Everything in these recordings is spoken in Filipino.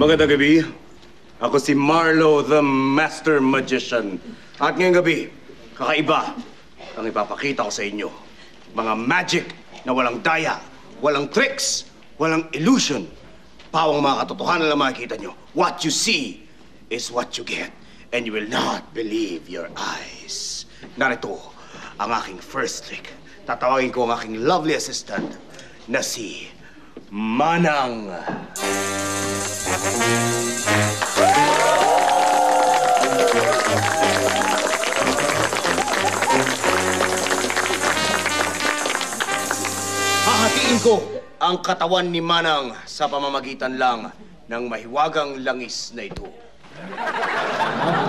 Magandang gabi. Ako si Marlo, the Master Magician. At ngayong gabi, kakaiba ang ipapakita ko sa inyo. Mga magic na walang daya, walang tricks, walang illusion. Pawang mga katotohanan lang makikita nyo. What you see is what you get. And you will not believe your eyes. Narito ang aking first trick. Tatawagin ko ang aking lovely assistant na si Manang. Hahatiin ko ang katawan ni Manang sa pamamagitan lang ng mahiwagang langis na ito.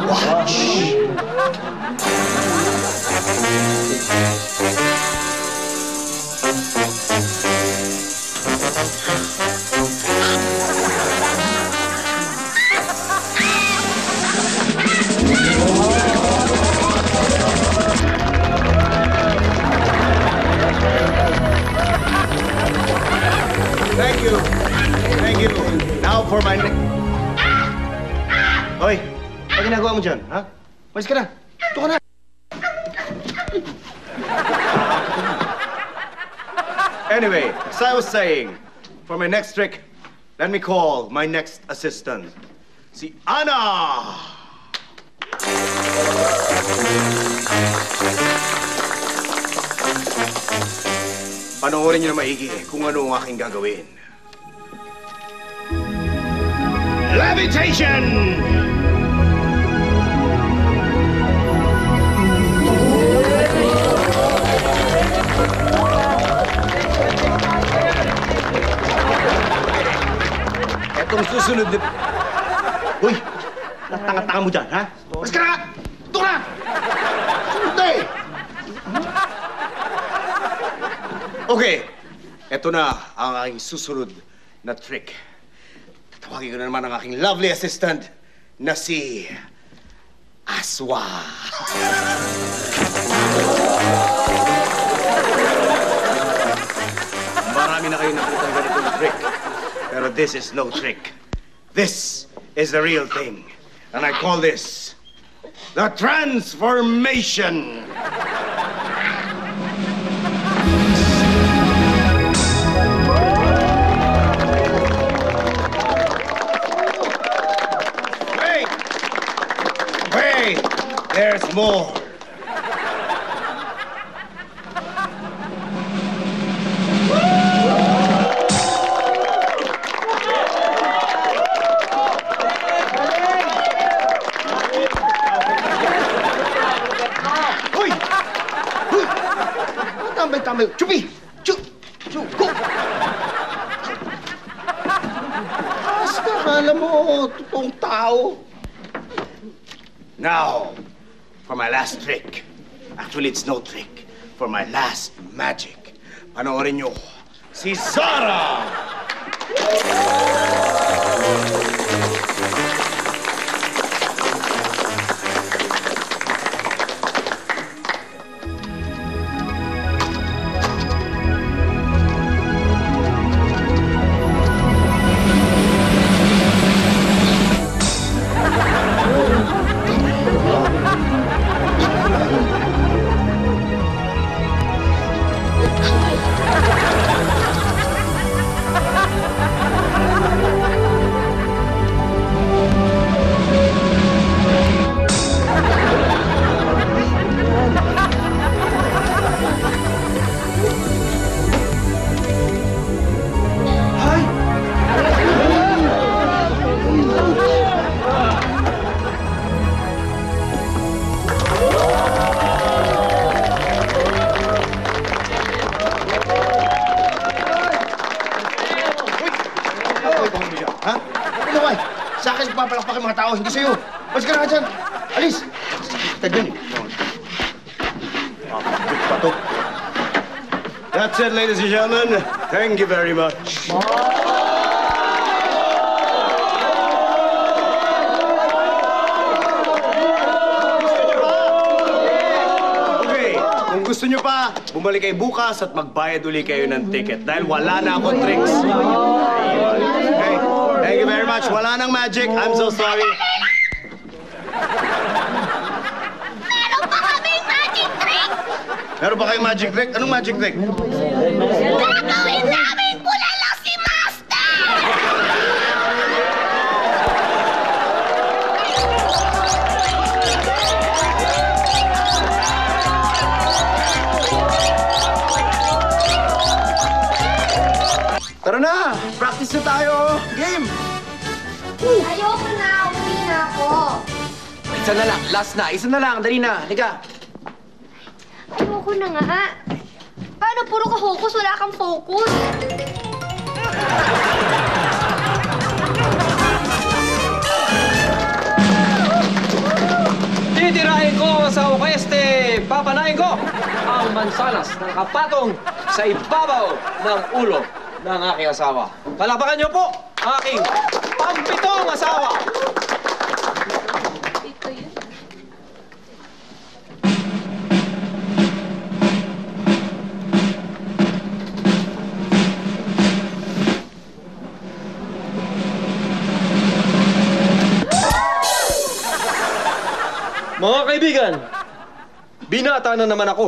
Watch! Thank you. Thank you. Now for my next... Hoy! Ano ginagawa mo dyan, ha? Malis ka na. Ito ka na. Anyway, as I was saying, for my next trick, let me call my next assistant, si Ana! Panoorin niyo na maigi kung ano ang aking gagawin. Levitation! Etong susunod na... Uy! Natanga-tanga mo dyan, ha? Mas ka na! Ito ka na! Sunod na eh! Okay. Eto na ang aking susunod na trick. Tawagin ko na naman ang aking lovely assistant na si... Aswa. Marami na kayo nakitang ganitong trick. Pero this is no trick. This is the real thing. And I call this the transformation. Wait! There's more. Tambay. Chupi! Go! Basta, akala mo, totoong tao. Now, for my last trick. Actually, it's no trick. For my last magic. Panoorin nyo, si Zara! Sa akin, papalakpak yung mga tao, hindi sa'yo. Mas ka na dyan. Alis! Tagyan eh. That's it, ladies and gentlemen. Thank you very much. Okay, kung gusto nyo pa, bumalik kayo bukas at magbayad uli kayo ng ticket dahil wala na akong tricks. Okay? Thank you very much. Wala nang magic. I'm so sorry. Meron pa kaming magic trick! Meron ba kayong magic trick? Anong magic trick? Gagawin namin bulalo si Master! Tara na! Practice na tayo! Game! Ayoko na, uwi na ako. Isa na lang, last na. Isa na lang, dali na. Halika. Ayoko na nga. Paano puro ka focus, wala kang focus? Titirahin ko ang asawa ko, papanain ko ang mansanas ng kapatong sa ibabaw ng ulo ng aking asawa. Palapakan niyo po ang aking pampitong asawa. Ito yun. Mga kaibigan, binata na naman ako.